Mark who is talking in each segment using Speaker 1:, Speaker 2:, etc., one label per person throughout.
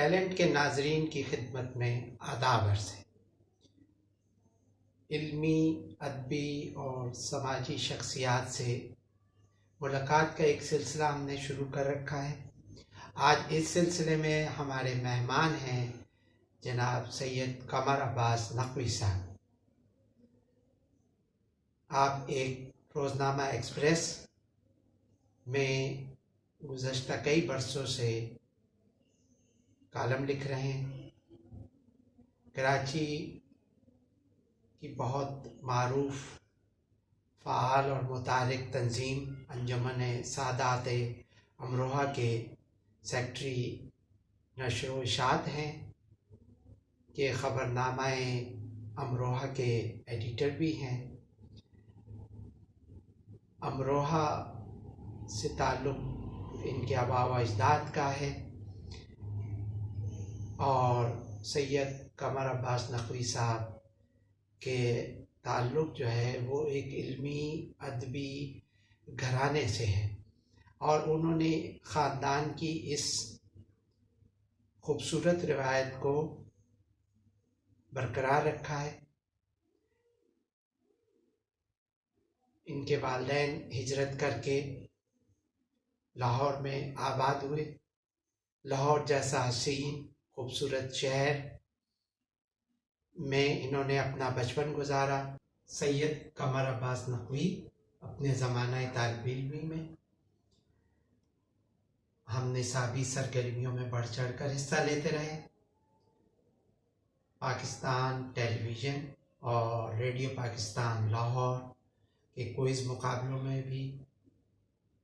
Speaker 1: Talent کے ناظرین کی خدمت میں آداب عرض ہے۔ علمی، ادبی اور سماجی شخصیات سے ملاقات کا ایک سلسلہ ہم نے شروع کر رکھا ہے۔ آج اس سلسلے میں ہمارے مہمان ہیں جناب سید قمر عباس نقوی صاحب۔ آپ ایک روزنامہ ایکسپریس میں گزشتہ کئی برسوں سے کالم لکھ رہے ہیں۔ کراچی کی بہت معروف، فعال اور متحرک تنظیم انجمن سادات امروہہ کے سیکٹری نشر و اشاعت ہیں کہ خبرنامہ امروہہ کے ایڈیٹر بھی ہیں۔ امروہہ سے تعلق ان کے آباء و اجداد کا ہے، اور سید قمر عباس نقوی صاحب کے تعلق جو ہے وہ ایک علمی ادبی گھرانے سے ہے، اور انہوں نے خاندان کی اس خوبصورت روایت کو برقرار رکھا ہے۔ ان کے والدین ہجرت کر کے لاہور میں آباد ہوئے۔ لاہور جیسا حسین خوبصورت شہر میں انہوں نے اپنا بچپن گزارا۔ سید قمر عباس نقوی اپنے زمانہ طالب علمی میں ہم نصابی سرگرمیوں میں بڑھ چڑھ کر حصہ لیتے رہے۔ پاکستان ٹیلی ویژن اور ریڈیو پاکستان لاہور کے کوئز مقابلوں میں بھی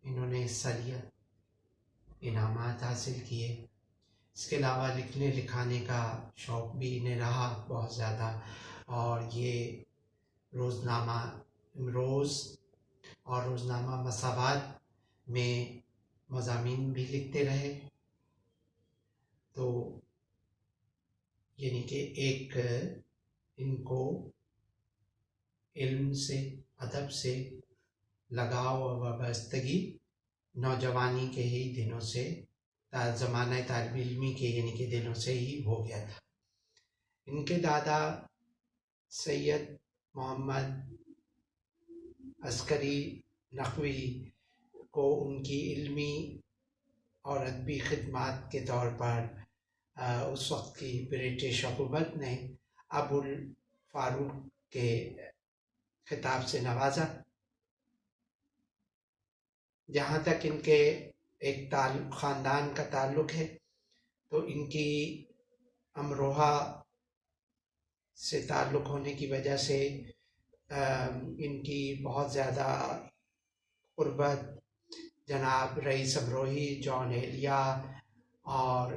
Speaker 1: انہوں نے حصہ لیا، انعامات حاصل کیے۔ اس کے علاوہ لکھنے لکھانے کا شوق بھی انہیں رہا بہت زیادہ، اور یہ روزنامہ امروز اور روزنامہ مساوات میں مضامین بھی لکھتے رہے۔ تو یعنی کہ ایک ان کو علم سے، ادب سے لگاؤ اور وابستگی نوجوانی کے ہی دنوں سے، زمانہ طالب علمی کے یعنی کہ دنوں سے ہی ہو گیا تھا۔ ان کے دادا سید محمد عسکری نقوی کو ان کی علمی اور ادبی خدمات کے طور پر اس وقت کی برٹش حکومت نے ابو الفاروق کے خطاب سے نوازا۔ جہاں تک ان کے ایک خاندان کا تعلق ہے تو ان کی امروہہ سے تعلق ہونے کی وجہ سے ان کی بہت زیادہ قربت جناب رئیس امروہی، جان ایلیا اور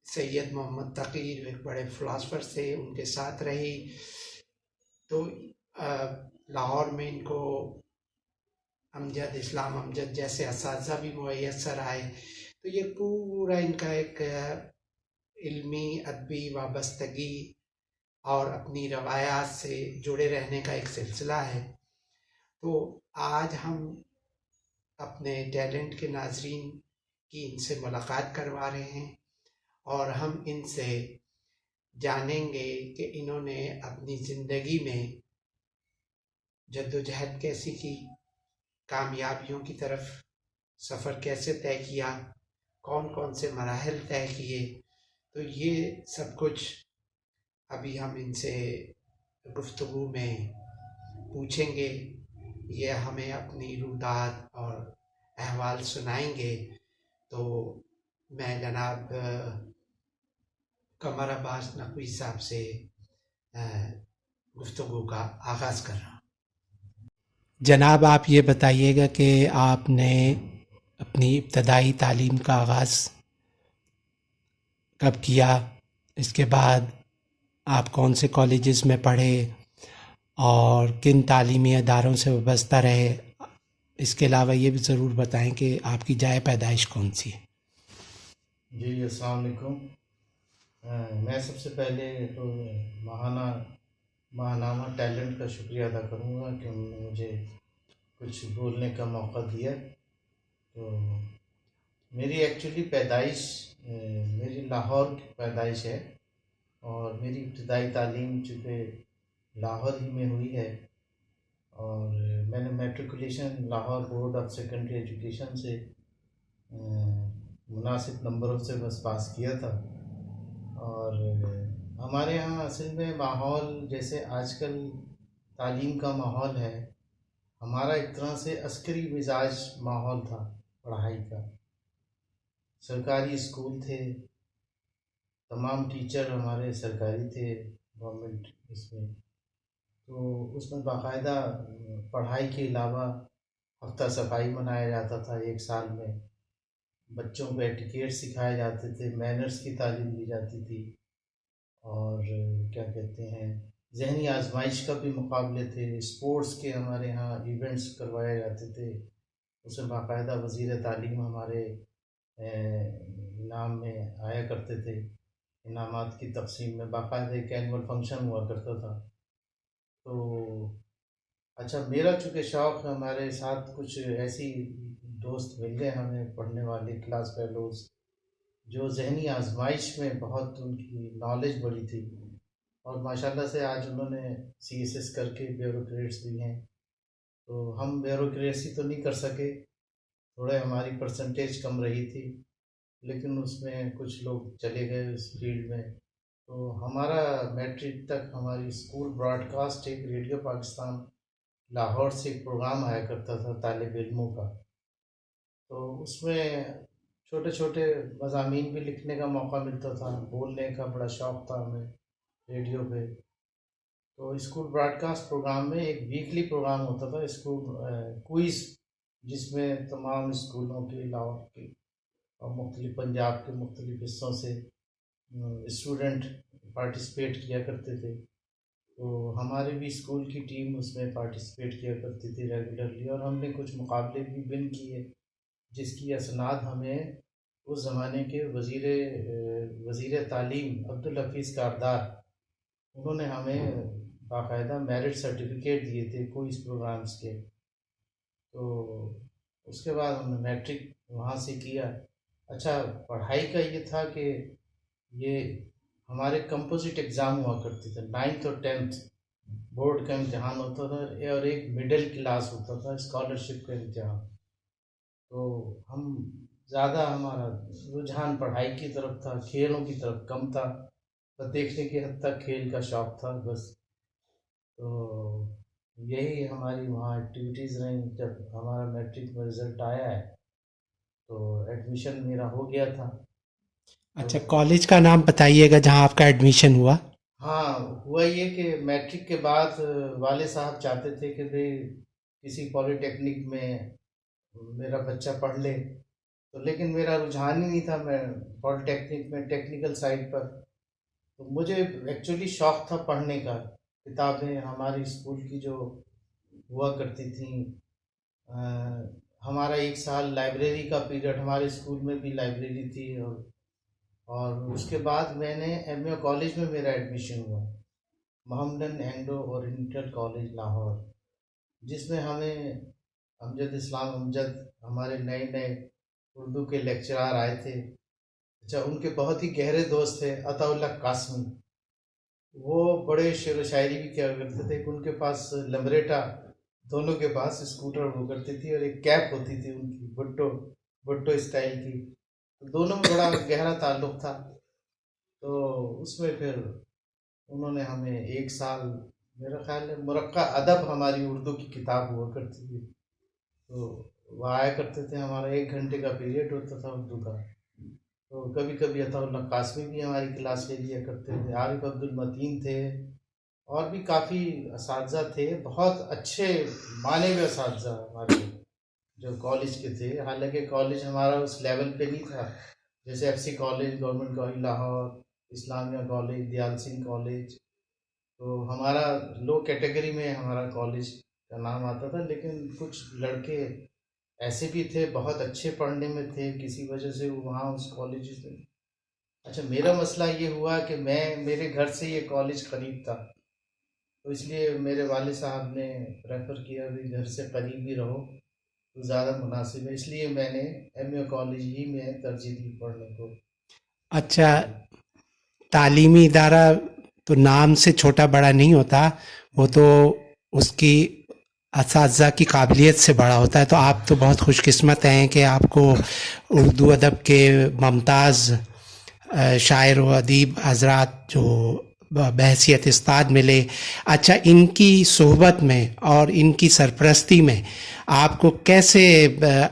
Speaker 1: سید محمد تقی، ایک بڑے فلاسفر تھے، ان کے ساتھ رہی۔ تو لاہور میں ان کو امجد، اسلام امجد جیسے اساتذہ بھی میسر آئے۔ تو یہ پورا ان کا ایک علمی ادبی وابستگی اور اپنی روایات سے جڑے رہنے کا ایک سلسلہ ہے۔ تو آج ہم اپنے ٹیلنٹ کے ناظرین کی ان سے ملاقات کروا رہے ہیں، اور ہم ان سے جانیں گے کہ انہوں نے اپنی زندگی میں جدوجہد کیسی کی، کامیابیوں کی طرف سفر کیسے طے کیا، کون کون سے مراحل طے کیے۔ تو یہ سب کچھ ابھی ہم ان سے گفتگو میں پوچھیں گے۔ یہ ہمیں اپنی روداد اور احوال سنائیں گے۔ تو میں جناب قمر عباس نقوی صاحب سے گفتگو کا آغاز کر رہا ہوں۔ جناب آپ یہ بتائیے گا کہ آپ نے اپنی ابتدائی تعلیم کا آغاز کب کیا، اس کے بعد آپ کون سے کالجز میں پڑھے اور کن تعلیمی اداروں سے وابستہ رہے؟ اس کے علاوہ یہ بھی ضرور بتائیں کہ آپ کی جائے پیدائش کون سی ہے؟
Speaker 2: جی السلام علیکم۔ میں سب سے پہلے تو ماہنامہ ٹیلنٹ کا شکریہ ادا کروں گا کہ انہوں نے مجھے کچھ بولنے کا موقع دیا۔ تو میری ایکچولی پیدائش میری لاہور کی پیدائش ہے، اور میری ابتدائی تعلیم چونکہ لاہور ہی میں ہوئی ہے، اور میں نے matriculation Lahore board of secondary education سے مناسب نمبروں سے بس پاس کیا تھا۔ اور ہمارے یہاں اصل میں ماحول جیسے آج کل تعلیم کا ماحول ہے، ہمارا ایک طرح سے عسکری مزاج ماحول تھا پڑھائی کا۔ سرکاری اسکول تھے، تمام ٹیچر ہمارے سرکاری تھے، گورنمنٹ اس میں، تو اس میں باقاعدہ پڑھائی کے علاوہ ہفتہ صفائی منایا جاتا تھا ایک سال میں، بچوں کو ایٹیکیٹ سکھائے جاتے تھے، مینرز کی تعلیم دی جاتی تھی، اور کیا کہتے ہیں ذہنی آزمائش کا بھی مقابلے تھے، اسپورٹس کے ہمارے ہاں ایونٹس کروائے جاتے تھے، اس میں باقاعدہ وزیر تعلیم ہمارے انعام میں آیا کرتے تھے، انعامات کی تقسیم میں باقاعدہ ایک اینول فنکشن ہوا کرتا تھا۔ تو اچھا، میرا چونکہ شوق ہے، ہمارے ساتھ کچھ ایسی دوست مل گئے ہمیں پڑھنے والے کلاس فیلوز، جو ذہنی آزمائش میں بہت ان کی نالج بڑی تھی، اور ماشاءاللہ سے آج انہوں نے سی ایس ایس کر کے بیوروکریٹس بھی ہیں۔ تو ہم بیوروکریسی تو نہیں کر سکے، تھوڑے ہماری پرسنٹیج کم رہی تھی، لیکن اس میں کچھ لوگ چلے گئے اس فیلڈ میں۔ تو ہمارا میٹرک تک ہماری اسکول براڈ کاسٹ ایک ریڈیو پاکستان لاہور سے ایک پروگرام آیا کرتا تھا طالب علموں کا، تو اس میں چھوٹے چھوٹے مضامین بھی لکھنے کا موقع ملتا تھا، بولنے کا بڑا شوق تھا ہمیں ریڈیو پہ۔ تو اسکول براڈ کاسٹ پروگرام میں ایک ویکلی پروگرام ہوتا تھا، اسکول کوئز، جس میں تمام اسکولوں کے لاہور کے اور مختلف پنجاب کے مختلف حصوں سے اسٹوڈنٹ پارٹیسپیٹ کیا کرتے تھے۔ تو ہمارے بھی اسکول کی ٹیم اس میں پارٹیسپیٹ کیا کرتی تھی ریگولرلی، اور ہم نے کچھ مقابلے بھی ون کیے، جس کی اسناد ہمیں اس زمانے کے وزیر تعلیم عبدالحفیظ کاردار، انہوں نے ہمیں باقاعدہ میرٹ سرٹیفکیٹ دیے تھے کوئی اس پروگرامز کے۔ تو اس کے بعد ہم نے میٹرک وہاں سے کیا۔ اچھا، پڑھائی کا یہ تھا کہ یہ ہمارے کمپوزٹ ایگزام ہوا کرتے تھے، 9th اور 10th بورڈ کا امتحان ہوتا تھا، اور ایک مڈل کلاس ہوتا تھا اسکالرشپ کا امتحان۔ تو ہم زیادہ ہمارا رجحان پڑھائی کی طرف تھا، کھیلوں کی طرف کم تھا، تو دیکھنے کی حد تک کھیل کا شوق تھا بس۔ تو یہی ہماری وہاں ایکٹیویٹیز رہیں۔ جب ہمارا میٹرک میں رزلٹ آیا ہے تو ایڈمیشن میرا ہو گیا تھا۔
Speaker 1: اچھا، کالج کا نام بتائیے گا جہاں آپ کا ایڈمیشن ہوا؟
Speaker 2: ہاں، ہوا یہ کہ میٹرک کے بعد والد صاحب چاہتے تھے کہ بھئی کسی پولی ٹیکنک میں میرا بچہ پڑھ لے، تو لیکن میرا رجحان ہی نہیں تھا میں پولی ٹیکنک میں ٹیکنیکل سائڈ پر۔ تو مجھے ایکچولی شوق تھا پڑھنے کا، کتابیں ہماری اسکول کی جو ہوا کرتی تھیں، ہمارا ایک سال لائبریری کا پیریڈ، ہمارے اسکول میں بھی لائبریری تھی، اور اس کے بعد میں نے ایم اے کالج میں میرا ایڈمیشن ہوا، Mohammedan Anglo oriental college Lahore, جس میں ہمیں امجد اسلام امجد ہمارے نئے نئے اردو کے لیکچرار آئے تھے۔ اچھا، ان کے بہت ہی گہرے دوست تھے عطا اللہ قاسمی، وہ بڑے شعر و شاعری بھی کیا کرتے تھے، ان کے پاس لمبریٹا، دونوں کے پاس اسکوٹر ہوا کرتی تھی، اور ایک کیپ ہوتی تھی ان کی بھٹو اسٹائل کی، دونوں میں بڑا گہرا تعلق تھا۔ تو اس میں پھر انہوں نے ہمیں ایک سال، میرا خیال ہے مرقع ادب ہماری اردو کی کتاب ہوا کرتی تھی، تو وہ آیا کرتے تھے، ہمارا 1 گھنٹے کا پیریڈ ہوتا تھا اردو کا۔ تو کبھی کبھی عطا اللہ قاسمی بھی ہماری کلاس لے لیا کرتے تھے، عارف عبد المتین تھے، اور بھی کافی اساتذہ تھے، بہت اچھے مانے ہوئے اساتذہ ہمارے جو کالج کے تھے۔ حالانکہ کالج ہمارا اس لیول پہ نہیں تھا، جیسے F C college, government college Lahore, Islamia college, Dyal Singh college, تو ہمارا لو کیٹیگری میں ہمارا کالج کا نام آتا تھا، لیکن کچھ لڑکے ایسے بھی تھے بہت اچھے پڑھنے میں تھے، کسی وجہ سے وہ وہاں اس کالج میں۔ اچھا، میرا مسئلہ یہ ہوا کہ میرے گھر سے یہ کالج قریب تھا، تو اس لیے میرے والد صاحب نے پریفر کیا بھی گھر سے قریب ہی رہو، زیادہ مناسب ہے، اس لیے میں نے ایم اے کالج ہی میں ترجیح دی پڑھنے کو.
Speaker 1: اچھا، تعلیمی ادارہ تو نام سے چھوٹا بڑا نہیں ہوتا، وہ تو اس کی اساتذہ کی قابلیت سے بڑا ہوتا ہے. تو آپ تو بہت خوش قسمت ہیں کہ آپ کو اردو ادب کے ممتاز شاعر و ادیب حضرات جو بحیثیت استاد ملے. اچھا، ان کی صحبت میں اور ان کی سرپرستی میں آپ کو کیسے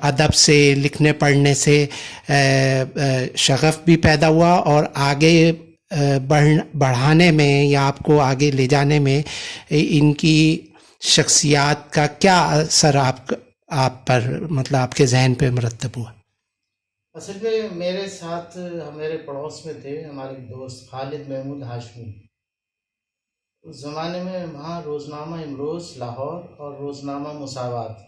Speaker 1: ادب سے لکھنے پڑھنے سے شغف بھی پیدا ہوا اور آگے بڑھانے میں یا آپ کو آگے لے جانے میں ان کی شخصیات کا کیا اثر آپ پر، مطلب آپ کے ذہن پہ مرتب ہوا؟
Speaker 2: اصل میں میرے ساتھ میرے پڑوس میں تھے ہمارے دوست خالد محمود ہاشمی. اس زمانے میں وہاں روزنامہ امروز لاہور اور روزنامہ مساوات،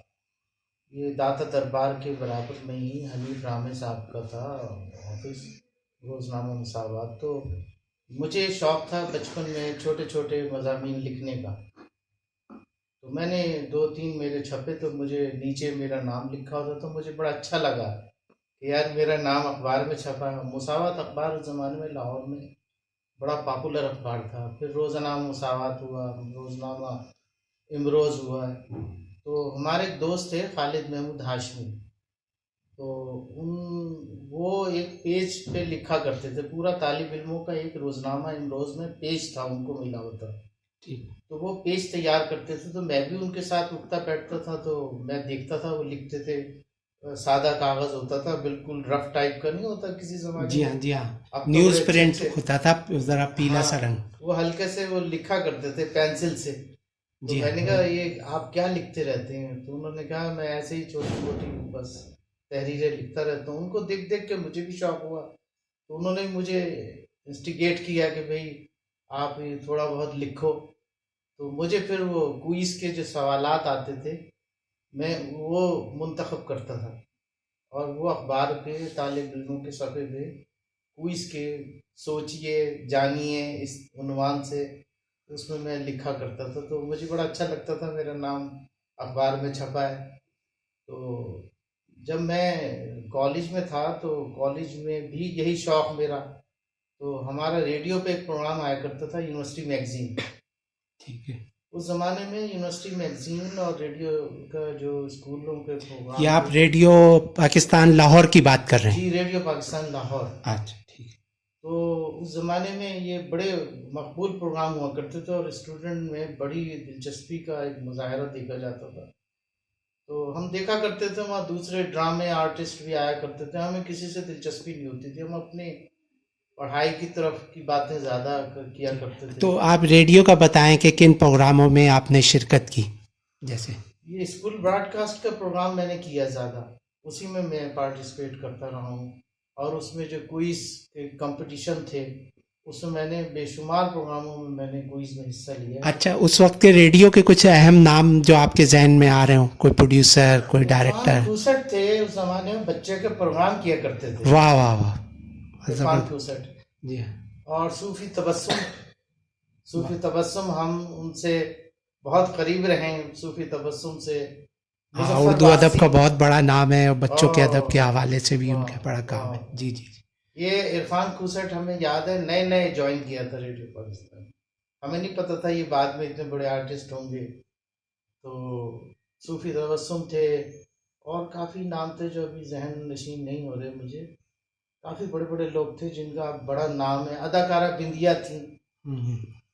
Speaker 2: یہ داتا دربار کے برابر میں ہی حنیف رامے صاحب کا تھا آفس، روزنامہ مساوات. تو مجھے شوق تھا بچپن میں چھوٹے چھوٹے مضامین لکھنے کا. تو میں نے 2-3 میرے چھپے تو مجھے نیچے میرا نام لکھا ہوتا تو مجھے بڑا اچھا لگا کہ یار میرا نام اخبار میں چھپا ہے. مساوات اخبار اس زمانے میں لاہور میں بڑا پاپولر اخبار تھا. پھر روزنامہ مساوات ہوا، روزنامہ امروز ہوا. تو ہمارے ایک دوست تھے خالد محمود ہاشمی، تو وہ ایک پیج پہ لکھا کرتے تھے. پورا طالب علموں کا ایک روزنامہ امروز میں پیج تھا ان کو ملا ہوتا. تو وہ پیج تیار کرتے تھے تو میں بھی ان کے ساتھ اٹھتا بیٹھتا تھا. تو میں دیکھتا تھا وہ لکھتے تھے، سادہ کاغذ ہوتا تھا، بالکل رف ٹائپ کا نہیں ہوتا کسی زمانے.
Speaker 1: جی ہاں، جی ہاں، نیوز پرنٹ ہوتا تھا ذرا پیلا سا رنگ.
Speaker 2: وہ ہلکے سے وہ لکھا کرتے تھے پینسل سے. تو میں نے کہا یہ آپ کیا لکھتے رہتے ہیں؟ تو انہوں نے کہا میں ایسے ہی چھوٹی موٹی بس تحریریں لکھتا رہتا ہوں. ان کو دیکھ دیکھ کے مجھے بھی شوق ہوا. تو انہوں نے مجھے انسٹیگیٹ کیا کہ بھئی آپ تھوڑا بہت لکھو. تو مجھے پھر وہ کوئز کے جو سوالات آتے تھے میں وہ منتخب کرتا تھا، اور وہ اخبار پہ طالب علموں کے صفحے پہ کوئز کے سوچئے جانیے اس عنوان سے اس میں لکھا کرتا تھا. تو مجھے بڑا اچھا لگتا تھا میرا نام اخبار میں چھپا ہے. تو جب میں کالج میں تھا تو کالج میں بھی یہی شوق میرا. تو ہمارا ریڈیو پہ ایک پروگرام آیا کرتا تھا یونیورسٹی میگزین.
Speaker 1: ٹھیک ہے.
Speaker 2: اس زمانے میں یونیورسٹی میگزین اور ریڈیو کا جو اسکولوں کے پروگرام،
Speaker 1: یہ آپ ریڈیو پاکستان لاہور کی بات کر رہے ہیں؟
Speaker 2: جی، ریڈیو پاکستان لاہور.
Speaker 1: اچھا ٹھیک ہے.
Speaker 2: تو اس زمانے میں یہ بڑے مقبول پروگرام ہوا کرتے تھے اور اسٹوڈنٹ میں بڑی دلچسپی کا ایک مظاہرہ دیکھا جاتا تھا. تو ہم دیکھا کرتے تھے وہاں دوسرے ڈرامے آرٹسٹ بھی آیا کرتے تھے. ہمیں کسی سے دلچسپی نہیں ہوتی تھی، ہم اپنی پڑھائی کی طرف کی باتیں زیادہ کیا کرتے تھے.
Speaker 1: تو آپ ریڈیو کا بتائیں کہ کن پروگراموں میں آپ نے شرکت کی؟ جیسے
Speaker 2: یہ اسکول براڈ کاسٹ کا پروگرام میں نے کیا زیادہ، اسی میں پارٹیسپیٹ کرتا رہا ہوں. اور اس میں جو کوئز کے کمپٹیشن تھے اس میں نے بے شمار پروگراموں میں نے کوئز میں حصہ لیا.
Speaker 1: اچھا، اس وقت کے ریڈیو کے کچھ اہم نام جو آپ کے ذہن میں آ رہے ہوں، کوئی پروڈیوسر، کوئی ڈائریکٹر؟
Speaker 2: کوسٹ تھے اس زمانے میں، بچے کے پروگرام کیا کرتے تھے.
Speaker 1: واہ واہ واہ.
Speaker 2: عرفان کوسٹ.
Speaker 1: جی ہاں.
Speaker 2: اور صوفی تبسم ہم ان سے بہت قریب رہے ہیں. صوفی تبسم سے
Speaker 1: اردو ادب کا بہت بڑا نام ہے اور بچوں کے ادب کے حوالے سے بھی ان کا بڑا کام ہے. جی جی.
Speaker 2: یہ عرفان کوسٹ ہمیں یاد ہے نئے جوائن کیا تھا ریڈیو پاکستان. ہمیں نہیں پتا تھا یہ بعد میں اتنے بڑے آرٹسٹ ہوں گے. تو صوفی تبسم تھے اور کافی نام تھے جو ابھی ذہن نشین نہیں ہو رہے مجھے. کافی بڑے بڑے لوگ تھے جن کا بڑا نام ہے. اداکارہ بندیا تھیں.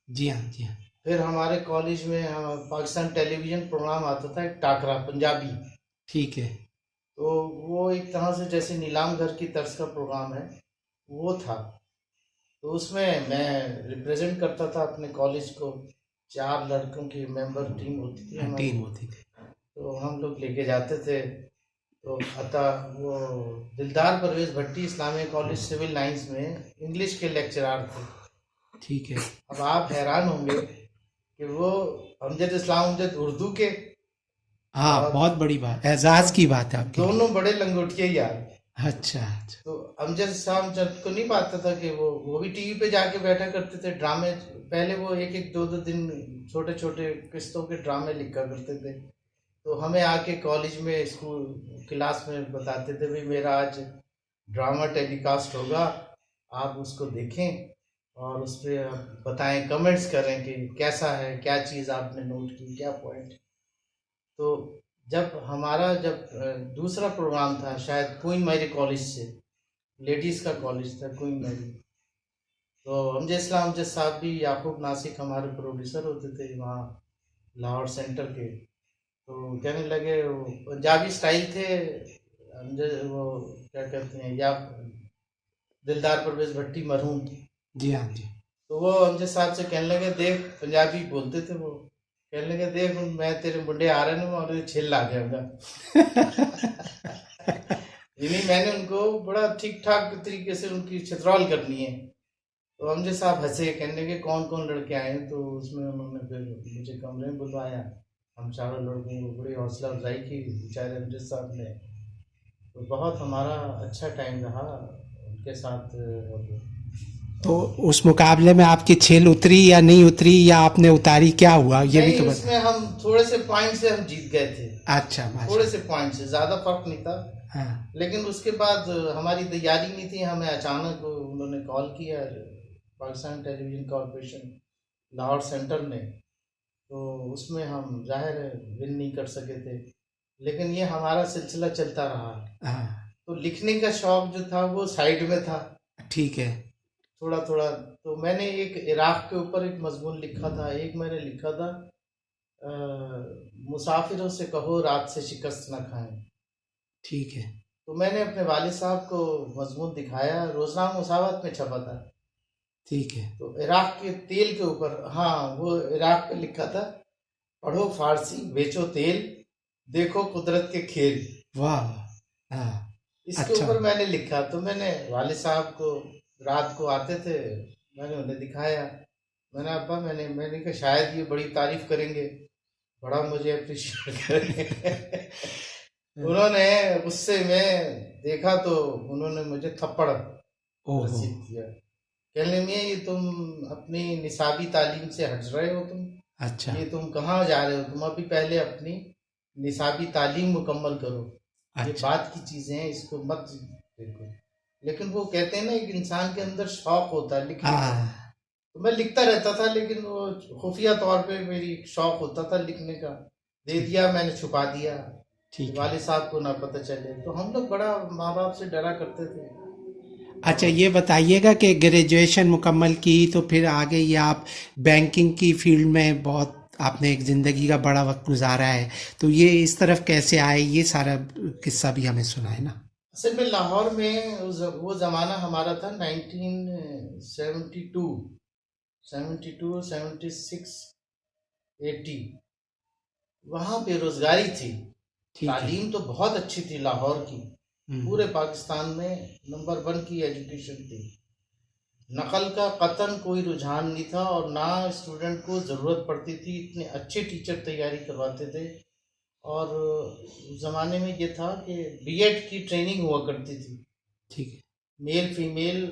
Speaker 1: جی ہاں جی ہاں.
Speaker 2: پھر ہمارے کالج میں پاکستان ٹیلی ویژن پروگرام آتا تھا ایک ٹاکرا پنجابی.
Speaker 1: ٹھیک ہے.
Speaker 2: تو وہ ایک طرح سے جیسے نیلام گھر کی طرز کا پروگرام ہے وہ تھا. تو اس میں ریپریزنٹ کرتا تھا اپنے کالج کو. 4 لڑکوں کی ممبر ٹیم ہوتی تھی. تو ہم لوگ لے کے جاتے تھے. تو وہ دلدار پرویز بھٹی اسلامیہ کالج سول لائنز میں انگلش کے لیکچرار تھے.
Speaker 1: ٹھیک ہے.
Speaker 2: اب آپ حیران ہوں گے کہ وہ امجد اسلام امجد اردو کے.
Speaker 1: ہاں، بہت بڑی بات، اعزاز کی بات ہے آپ کی.
Speaker 2: دونوں بڑے لنگوٹیے یار.
Speaker 1: اچھا.
Speaker 2: تو امجد اسلام امجد کو نہیں پاتا تھا کہ وہ بھی ٹی وی پہ جا کے بیٹھا کرتے تھے. ڈرامے پہلے وہ 1-2 دن چھوٹے چھوٹے قسطوں کے ڈرامے لکھا کرتے تھے. تو ہمیں آ کے کالج میں اسکول کلاس میں بتاتے تھے بھائی میرا آج ڈرامہ ٹیلی کاسٹ ہوگا، آپ اس کو دیکھیں اور اس پہ بتائیں، کمنٹس کریں کہ کیسا ہے، کیا چیز آپ نے نوٹ کی، کیا پوائنٹ. تو جب دوسرا پروگرام تھا شاید کوئن میری کالج سے، لیڈیز کا کالج تھا کوئن میری، تو امجد اسلام امجد صاحب بھی، یعقوب ناسک ہمارے پروڈیوسر ہوتے تھے وہاں لاہور سینٹر کے، تو کہنے لگے وہ پنجابی سٹائل تھے وہ کیا کہتے ہیں یا دلدار پرویز بھٹی مرحوم،
Speaker 1: جی ہاں جی.
Speaker 2: تو وہ امجد صاحب سے کہنے لگے دیکھ، پنجابی بولتے تھے وہ، کہنے لگے دیکھ میں تیرے منڈے آ رہے ہیں اور چھل لا جاؤں گا. یعنی میں نے ان کو بڑا ٹھیک ٹھاک طریقے سے ان کی چترال کرنی ہے. تو امجد صاحب ہنسے، کہنے لگے کون کون لڑکے آئے ہیں، تو اس میں انہوں نے پھر مجھے کمرے میں بلوایا، ہم چاروں لڑکوں کو بڑی حوصلہ افزائی کی بیچارے امجد صاحب نے. تو بہت ہمارا اچھا ٹائم رہا ان کے ساتھ.
Speaker 1: تو اس مقابلے میں آپ کی چھیل اتری یا نہیں اتری، یا آپ نے اتاری، کیا ہوا یہ بھی تو
Speaker 2: نہیں، اس میں ہم تھوڑے سے پوائنٹ سے ہم جیت گئے تھے.
Speaker 1: اچھا
Speaker 2: تھوڑے سے پوائنٹ سے، زیادہ فرق نہیں تھا.
Speaker 1: ہاں.
Speaker 2: لیکن اس کے بعد ہماری تیاری نہیں تھی، ہمیں اچانک انہوں نے کال کیا پاکستان ٹیلی ویژن کارپوریشن لاہور سینٹر نے، تو اس میں ہم ظاہر ہے ون نہیں کر سکے تھے، لیکن یہ ہمارا سلسلہ چلتا رہا. تو لکھنے کا شوق جو تھا وہ سائیڈ میں تھا.
Speaker 1: ٹھیک ہے.
Speaker 2: تھوڑا تھوڑا تو میں نے ایک عراق کے اوپر ایک مضمون لکھا تھا، ایک میں نے لکھا تھا مسافروں سے کہو رات سے شکست نہ کھائیں.
Speaker 1: ٹھیک ہے.
Speaker 2: تو میں نے اپنے والد صاحب کو مضمون دکھایا، روزنامہ مساوات میں چھپا تھا.
Speaker 1: ٹھیک ہے.
Speaker 2: تو عراق کے تیل کے اوپر، ہاں وہ عراق پہ لکھا تھا، پڑھو فارسی بیچو تیل دیکھو قدرت کے کھیل.
Speaker 1: واہ. ہاں.
Speaker 2: اس کے اوپر میں نے لکھا. تو میں نے والد صاحب کو رات کو آتے تھے، میں نے انہیں دکھایا، میں نے ابا میں نے کہا شاید یہ بڑی تعریف کریں گے، بڑا مجھے اپریشیٹ کریں گے. انہوں نے غصے میں دیکھا تو انہوں نے مجھے تھپڑ رسید کیا، کہنے لگے یہ تم اپنی نصابی تعلیم سے ہٹ رہے ہو، تم
Speaker 1: اچھا
Speaker 2: یہ تم کہاں جا رہے ہو، تم ابھی پہلے اپنی نصابی تعلیم مکمل کرو، یہ بات کی چیزیں ہیں، اس کو مت دیکھو. لیکن وہ کہتے ہیں نا ایک انسان کے اندر شوق ہوتا ہے لکھنے کا، تو میں لکھتا رہتا تھا، لیکن وہ خفیہ طور پہ میری شوق ہوتا تھا لکھنے کا، دے دیا میں نے چھپا دیا، والد صاحب کو نہ پتہ چلے. تو ہم لوگ بڑا ماں باپ سے ڈرا کرتے تھے.
Speaker 1: اچھا یہ بتائیے گا کہ گریجویشن مکمل کی تو پھر آگے یہ آپ بینکنگ کی فیلڈ میں بہت آپ نے ایک زندگی کا بڑا وقت گزارا ہے، تو یہ اس طرف کیسے آئے، یہ سارا قصہ بھی ہمیں سنائے نا.
Speaker 2: اصل میں لاہور میں وہ زمانہ ہمارا تھا 1972 76 80، وہاں بے روزگاری تھی. تعلیم تو بہت اچھی تھی لاہور کی، پورے پاکستان میں نمبر 1 کی ایجوکیشن تھی. نقل کا قطعاً کوئی رجحان نہیں تھا، اور نہ اسٹوڈنٹ کو ضرورت پڑتی تھی، اتنے اچھے ٹیچر تیاری کرواتے تھے. اور زمانے میں یہ تھا کہ بی ایڈ کی ٹریننگ ہوا کرتی تھی.
Speaker 1: ٹھیک ہے.
Speaker 2: میل فیمیل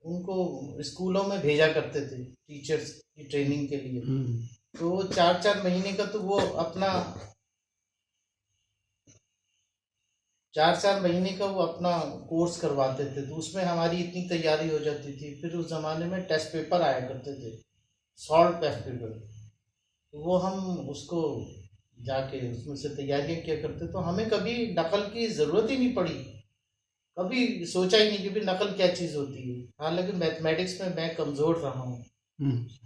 Speaker 2: ان کو اسکولوں میں بھیجا کرتے تھے ٹیچرز کی ٹریننگ کے لیے. تو 4 مہینے کا تو وہ اپنا 4 مہینے کا وہ اپنا کورس کرواتے تھے، تو اس میں ہماری اتنی تیاری ہو جاتی تھی. پھر اس زمانے میں ٹیسٹ پیپر آیا کرتے تھے، سالٹ ٹیسٹ پیپر، وہ ہم اس کو جا کے اس میں سے تیاریاں کیا کرتے. تو ہمیں کبھی نقل کی ضرورت ہی نہیں پڑی، کبھی سوچا ہی نہیں کہ بھی نقل کیا چیز ہوتی ہے. حالانکہ میتھمیٹکس میں کمزور رہا ہوں،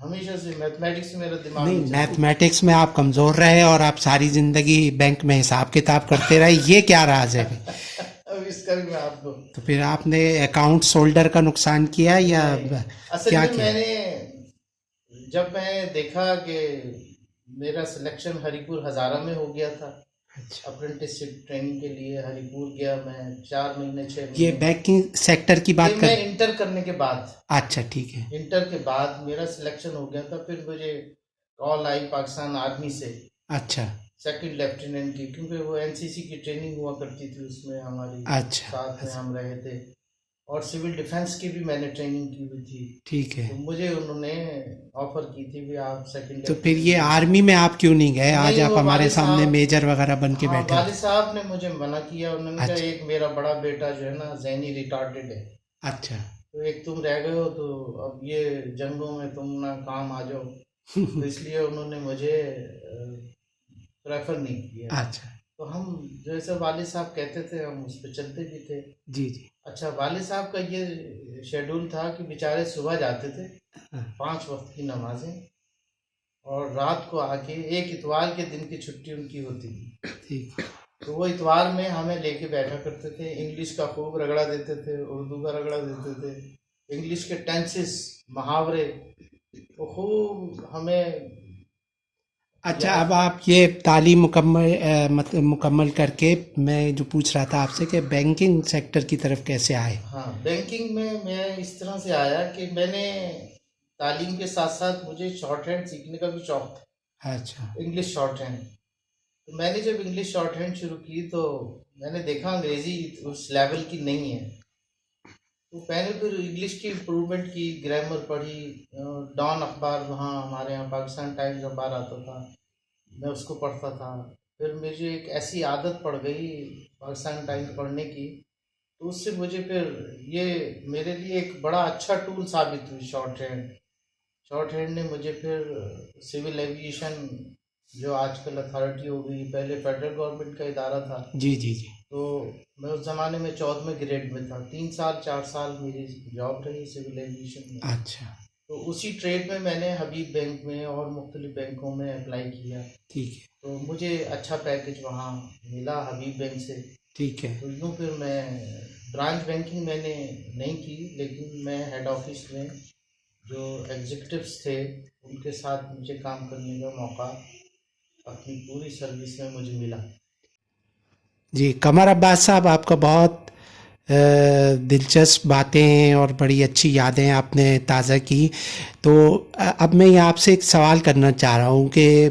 Speaker 2: ہمیشہ سے میتھمیٹکس میرا دماغ
Speaker 1: نہیں، میتھمیٹکس میں آپ کمزور رہے اور آپ ساری زندگی بینک میں حساب کتاب کرتے رہے، یہ کیا راز ہے؟
Speaker 2: اب اس کا بھی میں آپ کو،
Speaker 1: تو پھر آپ نے اکاؤنٹ ہولڈر کا نقصان کیا یا
Speaker 2: اصل میں میں نے جب میں دیکھا کہ میرا سلیکشن ہری پور ہزارہ میں ہو گیا تھا، اپرنٹس شپ ٹریننگ کے لیے ہری پور گیا میں 4 مہینے 6 مہینے. یہ
Speaker 1: بینکنگ سیکٹر کی بات
Speaker 2: میں انٹر کرنے کے بعد.
Speaker 1: اچھا ٹھیک ہے.
Speaker 2: انٹر کے بعد میرا سلیکشن ہو گیا تھا. پھر مجھے کال آئی پاکستان آرمی سے،
Speaker 1: اچھا،
Speaker 2: سیکنڈ لیفٹیننٹ کی، کیونکہ وہ این سی سی کی ٹریننگ ہوا کرتی تھی، اس میں ہماری ساتھ میں ہم رہے تھے. اور سول ڈیفینس کی بھی میں نے ٹریننگ کی ہوئی تھی.
Speaker 1: ٹھیک ہے.
Speaker 2: تو مجھے انہوں نے آفر کی تھی بھی آپ سیکنڈ.
Speaker 1: تو پھر یہ آرمی میں آپ کیوں نہیں گئے؟ آج
Speaker 2: نہیں،
Speaker 1: آپ
Speaker 2: وہ
Speaker 1: ہمارے
Speaker 2: والد
Speaker 1: سامنے
Speaker 2: صاحب،
Speaker 1: میجر وغیرہ بن کے
Speaker 2: ہاں
Speaker 1: بیٹھے
Speaker 2: والد
Speaker 1: ہیں.
Speaker 2: صاحب نے مجھے منع کیا. انہوں نے کہا
Speaker 1: اچھا
Speaker 2: ایک میرا بڑا بیٹا جو ہے نا ذہنی ریٹارڈڈ ہے،
Speaker 1: اچھا.
Speaker 2: تو ایک تم رہ گئے ہو، تو اب یہ جنگوں میں تم نہ کام آ جاؤ. تو اس لیے انہوں نے مجھے پریفر نہیں کیا.
Speaker 1: اچھا.
Speaker 2: تو ہم جیسے والد صاحب کہتے تھے ہم اس پہ چلتے بھی تھے.
Speaker 1: جی جی.
Speaker 2: اچھا، والد صاحب کا یہ شیڈول تھا کہ بیچارے صبح جاتے تھے 5 وقت کی نمازیں، اور رات کو آ کے ایک اتوار کے دن کی چھٹی ان کی ہوتی تھی.
Speaker 1: ٹھیک.
Speaker 2: تو وہ اتوار میں ہمیں لے کے بیٹھا کرتے تھے. انگلش کا خوب رگڑا دیتے تھے، اردو کا رگڑا دیتے تھے، انگلش کے ٹینسز، محاورے، وہ خوب ہمیں.
Speaker 1: اچھا، اب آپ یہ تعلیم مکمل کر کے میں جو پوچھ رہا تھا آپ سے کہ بینکنگ سیکٹر کی طرف کیسے آئے؟
Speaker 2: ہاں، بینکنگ میں اس طرح سے آیا کہ میں نے تعلیم کے ساتھ ساتھ مجھے شارٹ ہینڈ سیکھنے کا بھی شوق تھا.
Speaker 1: اچھا.
Speaker 2: English short hand. تو میں نے جب انگلش شارٹ ہینڈ شروع کی تو میں نے دیکھا انگریزی اس لیول کی نہیں ہے. تو میں نے پھر انگلش کی امپرومنٹ کی، گرامر پڑھی. ڈان اخبار وہاں ہمارے یہاں پاکستان ٹائمز اخبار آتا تھا، میں اس کو پڑھتا تھا. پھر مجھے ایک ایسی عادت پڑ گئی پاکستان ٹائمز پڑھنے کی، تو اس سے مجھے پھر یہ میرے لیے ایک بڑا اچھا ٹول ثابت ہوئی شارٹ ہینڈ. شارٹ ہینڈ نے مجھے پھر سول ایویشن جو آج کل اتھارٹی ہو گئی، پہلے فیڈرل گورنمنٹ کا ادارہ تھا.
Speaker 1: جی جی جی.
Speaker 2: تو میں اس زمانے میں 14ویں گریڈ میں تھا. 3 سال 4 سال میری جاب رہی سول ایویشن میں.
Speaker 1: اچھا.
Speaker 2: تو اسی ٹریڈ میں نے حبیب بینک میں اور مختلف بینکوں میں اپلائی کیا.
Speaker 1: ٹھیک ہے.
Speaker 2: تو مجھے اچھا پیکج وہاں ملا حبیب بینک سے.
Speaker 1: ٹھیک ہے.
Speaker 2: تو یوں پھر میں برانچ بینکنگ میں نے نہیں کی، لیکن میں ہیڈ آفس میں جو ایگزیکٹوز تھے ان کے ساتھ مجھے کام کرنے کا موقع اپنی پوری سروس میں مجھے ملا.
Speaker 1: جی، قمر عباس صاحب، آپ کا بہت دلچسپ باتیں اور بڑی اچھی یادیں آپ نے تازہ کی. تو اب میں یہ آپ سے ایک سوال کرنا چاہ رہا ہوں کہ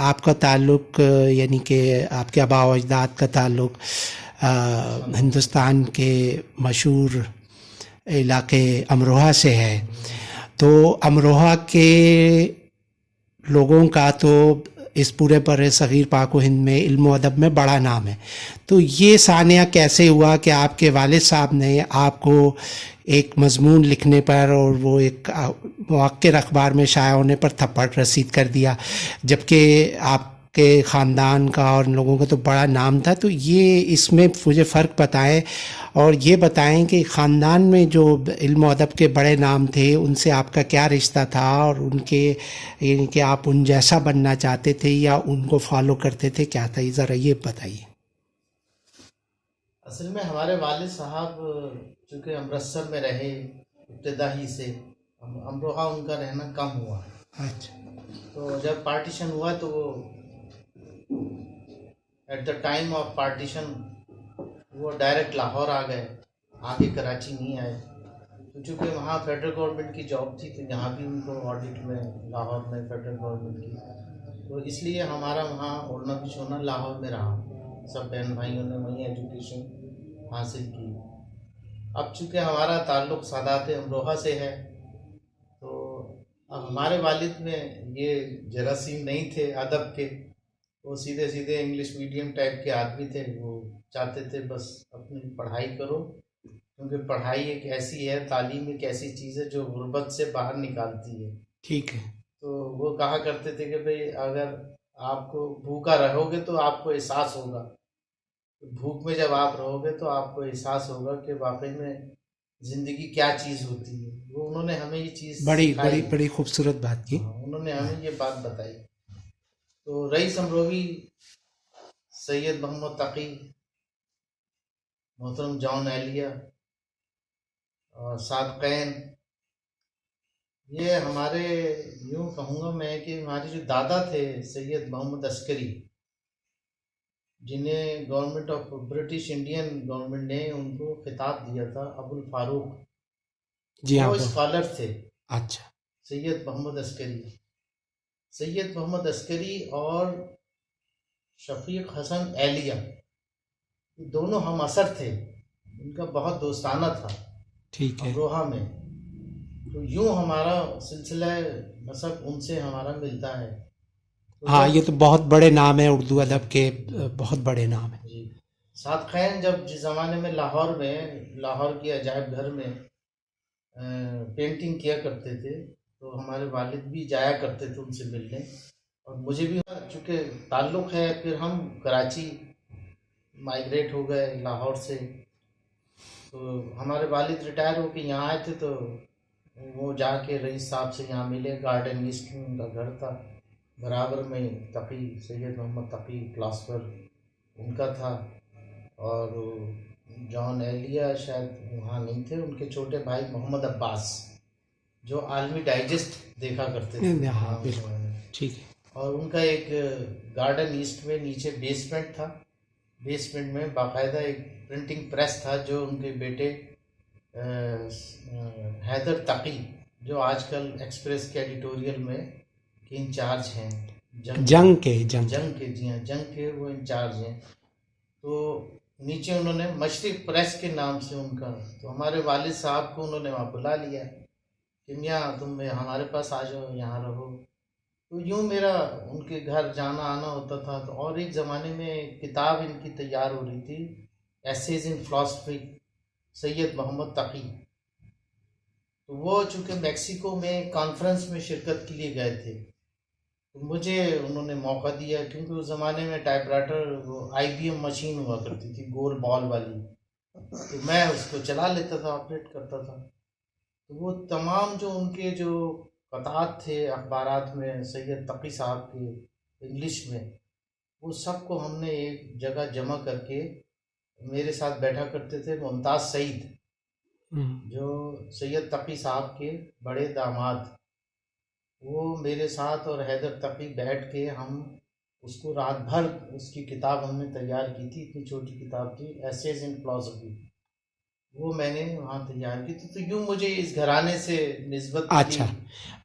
Speaker 1: آپ کا تعلق، یعنی کہ آپ کے آباء و اجداد کا تعلق ہندوستان کے مشہور علاقے امروہہ سے ہے. تو امروہہ کے لوگوں کا تو اس پورے بر صغیر پاک و ہند میں علم و ادب میں بڑا نام ہے. تو یہ سانحہ کیسے ہوا کہ آپ کے والد صاحب نے آپ کو ایک مضمون لکھنے پر اور وہ ایک موقر اخبار میں شائع ہونے پر تھپڑ رسید کر دیا، جبکہ آپ کے خاندان کا اور ان لوگوں کا تو بڑا نام تھا؟ تو یہ اس میں مجھے فرق بتائیں، اور یہ بتائیں کہ خاندان میں جو علم و ادب کے بڑے نام تھے ان سے آپ کا کیا رشتہ تھا، اور ان کے یعنی کہ آپ ان جیسا بننا چاہتے تھے یا ان کو فالو کرتے تھے، کیا تھا؟ ذرا یہ بتائیے.
Speaker 2: اصل میں ہمارے والد صاحب چونکہ امرتسر میں رہے ابتدا ہی سے، امروہہ ان کا رہنا کم ہوا.
Speaker 1: اچھا.
Speaker 2: تو جب پارٹیشن ہوا تو وہ at the time of partition وہ ڈائریکٹ لاہور آ گئے، آگے کراچی نہیں آئے. تو چونکہ وہاں فیڈرل گورنمنٹ کی جاب تھی تو یہاں بھی ان کو آڈٹ میں لاہور میں فیڈرل گورنمنٹ کی، تو اس لیے ہمارا وہاں اڑنا بچھونا لاہور میں رہا. سب بہن بھائیوں نے وہیں ایجوکیشن حاصل کی. اب چونکہ ہمارا تعلق سادات امروہہ سے ہے، تو اب ہمارے والد میں یہ جراثیم نہیں تھے ادب کے. وہ سیدھے سیدھے انگلش میڈیم ٹائپ کے آدمی تھے. وہ چاہتے تھے بس اپنی پڑھائی کرو، کیونکہ پڑھائی ایک ایسی ہے، تعلیم ایک ایسی چیز ہے جو غربت سے باہر نکالتی ہے.
Speaker 1: ٹھیک ہے.
Speaker 2: تو وہ کہا کرتے تھے کہ بھئی اگر آپ کو بھوکا رہو گے تو آپ کو احساس ہوگا، بھوک میں جب آپ رہو گے تو آپ کو احساس ہوگا کہ واقعی میں زندگی کیا چیز ہوتی ہے. وہ انہوں نے ہمیں یہ چیز
Speaker 1: بڑی
Speaker 2: سکھائی.
Speaker 1: بڑی بڑی خوبصورت بات کی.
Speaker 2: انہوں نے ہمیں یہ بات بتائی. تو رئیس امروہی سید محمد تقی، محترم جان اہلیہ اور صادقین، یہ ہمارے یوں کہوں گا میں کہ ہمارے جو دادا تھے سید محمد عسکری، جنہیں government of British Indian government نے ان کو خطاب دیا تھا ابو الفاروق.
Speaker 1: جی ہاں.
Speaker 2: وہ اسکالر تھے.
Speaker 1: اچھا.
Speaker 2: سید محمد عسکری، سید محمد عسکری اور شفیق حسن اہلیہ، یہ دونوں ہم اثر تھے. ان کا بہت دوستانہ تھا.
Speaker 1: ٹھیک ہے.
Speaker 2: امروہہ میں. تو یوں ہمارا سلسلہ نسب ان سے ہمارا ملتا ہے. تو
Speaker 1: ہاں، یہ
Speaker 2: جب
Speaker 1: تو بہت بڑے نام ہیں اردو
Speaker 2: جی
Speaker 1: ادب کے،
Speaker 2: جی
Speaker 1: بہت بڑے نام ہیں.
Speaker 2: جی صادقین جب جس زمانے میں لاہور کے عجائب گھر میں پینٹنگ کیا کرتے تھے، تو ہمارے والد بھی جایا کرتے تھے ان سے ملنے. اور مجھے بھی چونکہ تعلق ہے، پھر ہم کراچی مائگریٹ ہو گئے لاہور سے. تو ہمارے والد ریٹائر ہو کے یہاں آئے تھے، تو وہ جا کے رئیس صاحب سے یہاں ملے. گارڈن ایسٹ میں ان کا گھر تھا، برابر میں تقی سید محمد تقی فلاسفر ان کا تھا. اور جان ایلیا شاید وہاں نہیں تھے، ان کے چھوٹے بھائی محمد عباس جو عالمی ڈائجسٹ دیکھا کرتے تھے
Speaker 1: ہاں
Speaker 2: وہاں اس
Speaker 1: بالکل،
Speaker 2: زمانے میں.
Speaker 1: ٹھیک ہے.
Speaker 2: اور ان کا ایک گارڈن ایسٹ میں نیچے بیسمنٹ تھا. بیسمنٹ میں باقاعدہ ایک پرنٹنگ پریس تھا جو ان کے بیٹے حیدر تقی، جو آج کل ایکسپریس کے ایڈیٹوریل میں انچارج ہیں،
Speaker 1: جنگ کے
Speaker 2: جی ہاں، جنگ کے وہ انچارج ہیں. تو نیچے انہوں نے مشرق پریس کے نام سے ان کا، تو ہمارے والد صاحب کو انہوں نے وہاں بلا لیا کہ میاں تم ہمارے پاس آ جاؤ، یہاں رہو. تو یوں میرا ان کے گھر جانا آنا ہوتا تھا. تو اور ایک زمانے میں کتاب ان کی تیار ہو رہی تھی، ایسیز ان فلاسفی، سید محمد تقی. تو وہ چونکہ میکسیکو میں کانفرنس میں شرکت کے لیے گئے تھے، تو مجھے انہوں نے موقع دیا، کیونکہ اس زمانے میں ٹائپ رائٹر وہ IBM مشین ہوا کرتی تھی گول بال والی، تو میں اس کو چلا لیتا تھا، آپریٹ کرتا تھا. تو وہ تمام جو ان کے جو قطعات تھے اخبارات میں سید تقی صاحب کے انگلش میں، وہ سب کو ہم نے ایک جگہ جمع کر کے، میرے ساتھ بیٹھا کرتے تھے ممتاز سعید جو سید تقی صاحب کے بڑے داماد، وہ میرے ساتھ اور حیدر تقی بیٹھ کے ہم اس کو رات بھر اس کی کتاب ہم نے تیار کی تھی. اتنی چھوٹی کتاب تھی، ایسیز ان فلاسفی، وہ میں نے وہاں تیار کی تھی. تو یوں مجھے اس گھرانے سے نسبت ملی.
Speaker 1: اچھا.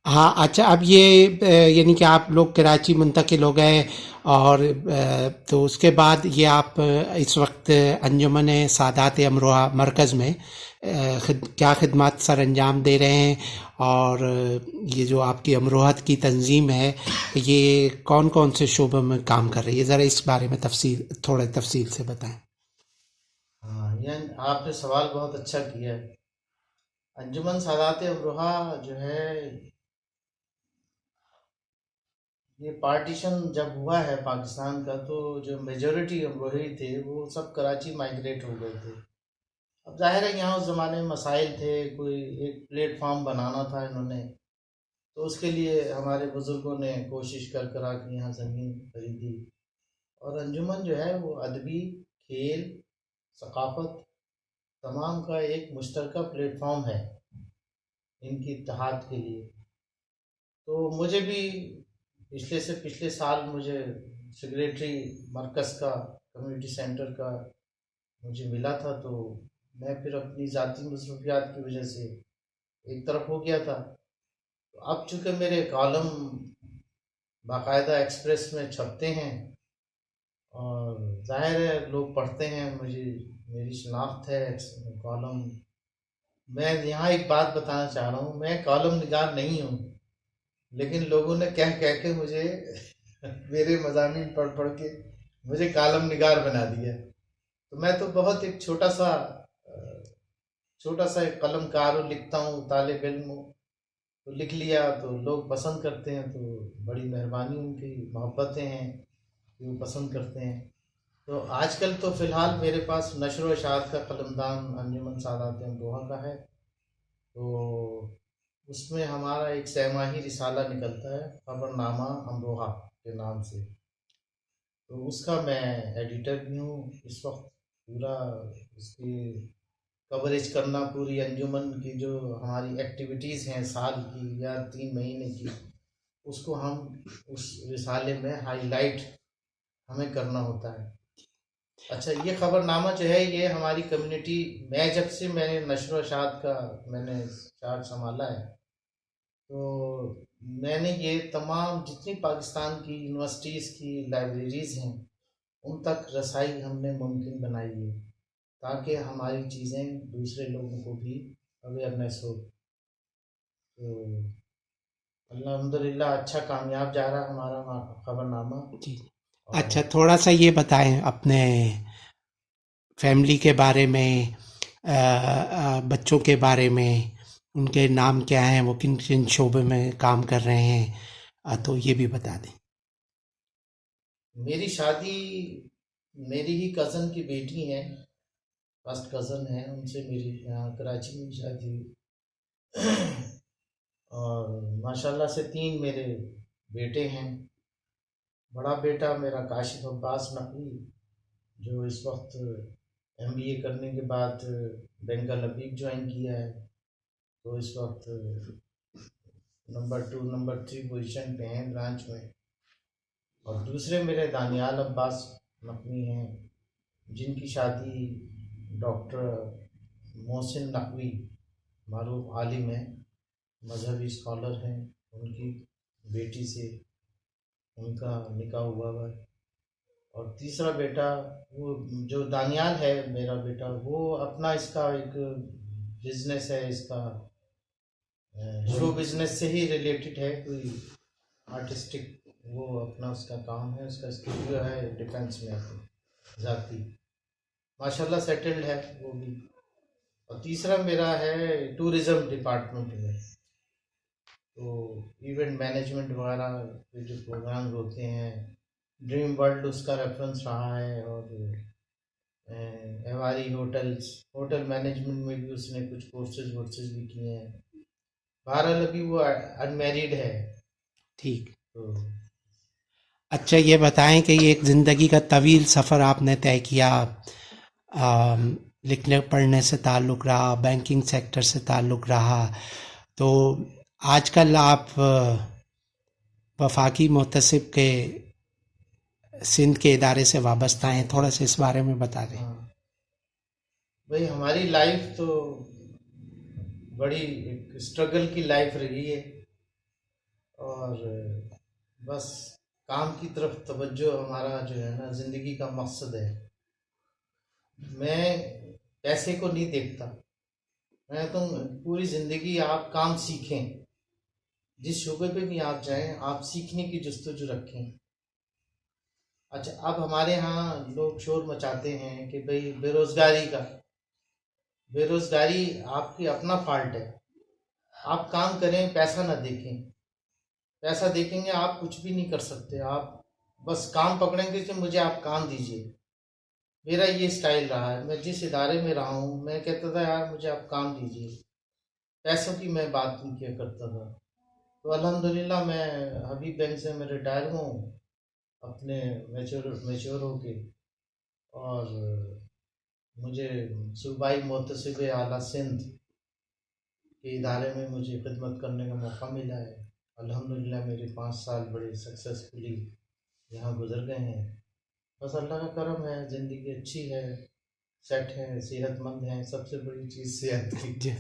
Speaker 1: ہاں اچھا، اب یہ یعنی کہ آپ لوگ کراچی منتقل ہو گئے، اور تو اس کے بعد یہ آپ اس وقت انجمن سادات امروہہ مرکز میں کیا خدمات سر انجام دے رہے ہیں؟ اور یہ جو آپ کی امروہت کی تنظیم ہے، یہ کون کون سے شعبوں میں کام کر رہی ہے؟ ذرا اس بارے میں تھوڑے تفصیل سے بتائیں.
Speaker 2: ہاں، یعنی آپ نے سوال بہت اچھا کیا ہے. انجمن سادات امروہہ جو ہے، یہ پارٹیشن جب ہوا ہے پاکستان کا، تو جو میجورٹی امروہی تھے وہ سب کراچی مائگریٹ ہو گئے تھے. اب ظاہر ہے یہاں اس زمانے میں مسائل تھے، کوئی ایک پلیٹ فارم بنانا تھا انہوں نے، تو اس کے لیے ہمارے بزرگوں نے کوشش کر کے یہاں زمین خریدی. اور انجمن جو ہے وہ ادبی، کھیل، ثقافت تمام کا ایک مشترکہ پلیٹ فارم ہے ان کی اتحاد کے لیے. تو مجھے بھی پچھلے سال مجھے سیکریٹری مرکز کا، کمیونٹی سینٹر کا مجھے ملا تھا. تو میں پھر اپنی ذاتی مصروفیات کی وجہ سے ایک طرف ہو گیا تھا. تو اب چونکہ میرے کالم باقاعدہ ایکسپریس میں چھپتے ہیں، اور ظاہر ہے لوگ پڑھتے ہیں، میری شناخت ہے کالم. میں یہاں ایک بات بتانا چاہ رہا ہوں، میں کالم نگار نہیں ہوں، لیکن لوگوں نے کہہ کے مجھے میرے مضامین پڑھ کے مجھے کالم نگار بنا دیا. تو میں تو بہت ایک چھوٹا سا ایک قلم کار ہوں، لکھتا ہوں، طالب علم ہوں. تو لکھ لیا تو لوگ پسند کرتے ہیں، تو بڑی مہربانی ان کی، محبتیں ہیں کہ وہ پسند کرتے ہیں. تو آج کل تو فی الحال میرے پاس نشر و اشاعت کا قلمدان انجمن سادات امروہہ کا ہے. تو اس میں ہمارا ایک سہ ماہی رسالہ نکلتا ہے، خبر نامہ امروہہ کے نام سے. تو اس کا میں ایڈیٹر بھی ہوں. اس وقت پورا اس کی کوریج کرنا، پوری انجمن کی جو ہماری ایکٹیویٹیز ہیں سال کی یا 3 مہینے کی، اس کو ہم اس رسالے میں ہائی لائٹ ہمیں کرنا ہوتا ہے. اچھا، یہ خبر نامہ جو ہے یہ ہماری کمیونٹی، جب سے میں نے نشر و اشاعت کا میں نے چارج سنبھالا ہے، تو میں نے یہ تمام جتنی پاکستان کی یونیورسٹیز کی لائبریریز ہیں ان تک رسائی ہم نے ممکن بنائی ہے، تاکہ ہماری چیزیں دوسرے لوگوں کو بھی اویئرنیس ہو. تو الحمدللہ اچھا کامیاب جا رہا ہمارا خبر نامہ.
Speaker 1: جی.
Speaker 2: اور
Speaker 1: اچھا تھوڑا سا یہ بتائیں اپنے فیملی کے بارے میں، بچوں کے بارے میں، ان کے نام کیا ہیں، وہ کن کن شعبے میں کام کر رہے ہیں، تو یہ بھی بتا دیں.
Speaker 2: میری شادی میری ہی کزن کی بیٹی ہیں، فرسٹ کزن ہیں، ان سے میری یہاں کراچی میں شادی ہوئی. اور ماشاءاللہ سے 3 میرے بیٹے ہیں. بڑا بیٹا میرا کاشف عباس نقوی، جو اس وقت MBA کرنے کے بعد بینک لبیب جوائن کیا ہے، تو اس وقت نمبر 2 نمبر 3 پوزیشن پہ ہیں برانچ میں. اور دوسرے میرے دانیال عباس نقوی ہیں، جن کی شادی ڈاکٹر محسن نقوی، معروف عالم ہیں، مذہبی اسکالر ہیں، ان کی بیٹی سے ان کا نکاح ہوا ہے. اور تیسرا بیٹا وہ جو دانیال ہے میرا بیٹا، وہ اپنا اس کا ایک بزنس ہے، اس کا شو بزنس سے ہی ریلیٹڈ ہے، کوئی آرٹسٹک وہ اپنا اس کا کام ہے، اس کا اسٹوڈیو ہے ڈیفینس میں ذاتی. ماشاءاللہ سیٹلڈ ہے وہ بھی. اور تیسرا میرا ہے ٹورزم ڈپارٹمنٹ میں، تو ایونٹ مینجمنٹ وغیرہ کے جو پروگرام ہوتے ہیں، ڈریم ورلڈ اس کا ریفرنس رہا ہے. اور ایواری ہوٹل مینجمنٹ میں بھی اس نے کچھ کورسز بھی کیے ہیں. بہرحال ابھی وہ انمیریڈ ہے.
Speaker 1: ٹھیک.
Speaker 2: تو
Speaker 1: اچھا یہ بتائیں کہ یہ ایک زندگی کا طویل سفر آپ نے طے کیا، لکھنے پڑھنے سے تعلق رہا، بینکنگ سیکٹر سے تعلق رہا، تو آج کل آپ وفاقی محتسب کے سندھ کے ادارے سے وابستہ ہیں، تھوڑا سا اس بارے میں بتا دیں.
Speaker 2: ہاں بھائی، ہماری لائف تو بڑی ایک اسٹرگل کی لائف رہی ہے، اور بس کام کی طرف توجہ ہمارا جو ہے نا زندگی کا مقصد ہے. میں پیسے کو نہیں دیکھتا، میں تو پوری زندگی آپ کام سیکھیں، جس شعبے پہ بھی آپ جائیں آپ سیکھنے کی جستجو رکھیں. اچھا اب ہمارے ہاں لوگ شور مچاتے ہیں کہ بھئی بے روزگاری آپ کی اپنا فالٹ ہے. آپ کام کریں، پیسہ نہ دیکھیں. پیسہ دیکھیں گے آپ کچھ بھی نہیں کر سکتے. آپ بس کام پکڑیں گے کہ مجھے آپ کام دیجئے. میرا یہ سٹائل رہا ہے. میں جس ادارے میں رہا ہوں میں کہتا تھا یار مجھے آپ کام دیجئے، پیسوں کی میں بات نہیں کیا کرتا تھا. تو الحمدللہ میں حبیب بینک سے میں ریٹائر ہوں اپنے میچور ہو کے، اور مجھے صوبائی محتسب اعلیٰ سندھ کے ادارے میں مجھے خدمت کرنے کا موقع ملا ہے. الحمدللہ میرے 5 سال بڑے سکسیسفلی یہاں گزر گئے ہیں. بس اللہ کا کرم ہے، زندگی اچھی ہے، سیٹ ہے، صحت مند ہیں. سب سے بڑی چیز صحت کی.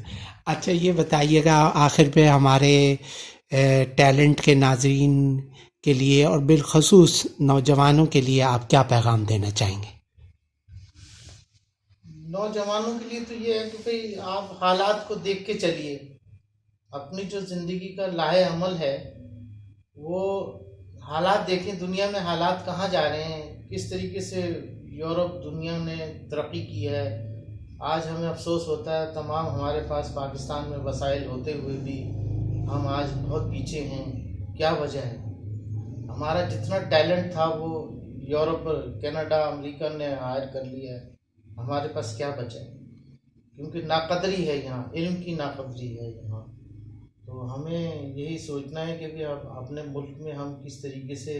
Speaker 1: اچھا یہ بتائیے گا آخر پہ ہمارے ٹیلنٹ کے ناظرین کے لیے اور بالخصوص نوجوانوں کے لیے آپ کیا پیغام دینا چاہیں گے؟
Speaker 2: نوجوانوں کے لیے تو یہ ہے کہ بھئی آپ حالات کو دیکھ کے چلیے. اپنی جو زندگی کا لاہے عمل ہے وہ حالات دیکھیں، دنیا میں حالات کہاں جا رہے ہیں، کس طریقے سے یورپ دنیا نے ترقی کی ہے. آج ہمیں افسوس ہوتا ہے تمام ہمارے پاس پاکستان میں وسائل ہوتے ہوئے بھی ہم آج بہت پیچھے ہیں. کیا وجہ ہے؟ ہمارا جتنا ٹیلنٹ تھا وہ یورپ، کینیڈا، امریکہ نے ہائر کر لیا ہے. ہمارے پاس کیا بچا ہے؟ کیونکہ ناقدری ہے یہاں، علم کی ناقدری ہے یہاں. تو ہمیں یہی سوچنا ہے کہ اپنے ملک میں ہم کس طریقے سے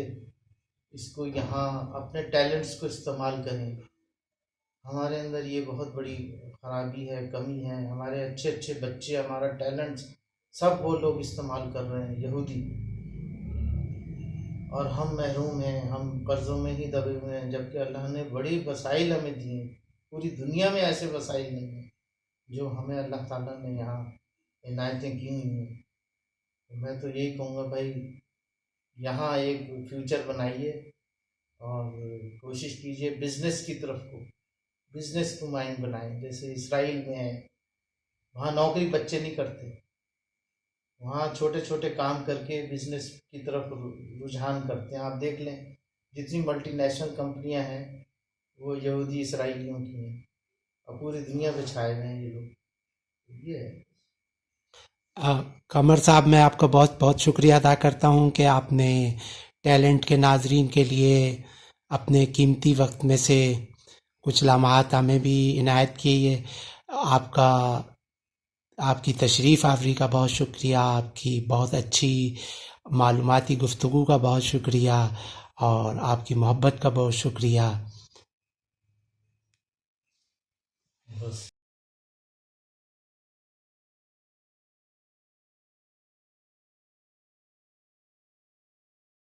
Speaker 2: اس کو یہاں اپنے ٹیلنٹس کو استعمال کریں. ہمارے اندر یہ بہت بڑی خرابی ہے، کمی ہے. ہمارے اچھے اچھے بچے، ہمارا ٹیلنٹ سب وہ لوگ استعمال کر رہے ہیں یہودی، اور ہم محروم ہیں، ہم قرضوں میں ہی دبے ہوئے ہیں. جبکہ اللہ نے بڑی وسائل ہمیں دی ہیں. پوری دنیا میں ایسے وسائل نہیں ہیں جو ہمیں اللہ تعالیٰ نے یہاں عنایتیں کی ہوئی ہیں. میں تو یہی کہوں گا بھائی یہاں ایک فیوچر بنائیے اور کوشش کیجئے بزنس کی طرف کو، بزنس کو مائنڈ بنائیں. جیسے اسرائیل میں ہے وہاں نوکری بچے نہیں کرتے، وہاں چھوٹے چھوٹے کام کر کے بزنس کی طرف رجحان کرتے ہیں. آپ دیکھ لیں جتنی ملٹی نیشنل کمپنیاں ہیں وہ یہودی اسرائیلیوں کی ہیں، اور پوری دنیا پہ چھائے ہوئے ہیں یہ لوگ. یہ ہے.
Speaker 1: قمر صاحب، میں آپ کا بہت بہت شکریہ ادا کرتا ہوں کہ آپ نے ٹیلنٹ کے ناظرین کے لیے اپنے قیمتی وقت میں سے کچھ لمحات ہمیں بھی عنایت کیے. آپ کی تشریف آوری کا بہت شکریہ، آپ کی بہت اچھی معلوماتی گفتگو کا بہت شکریہ، اور آپ کی محبت کا بہت شکریہ.
Speaker 2: بس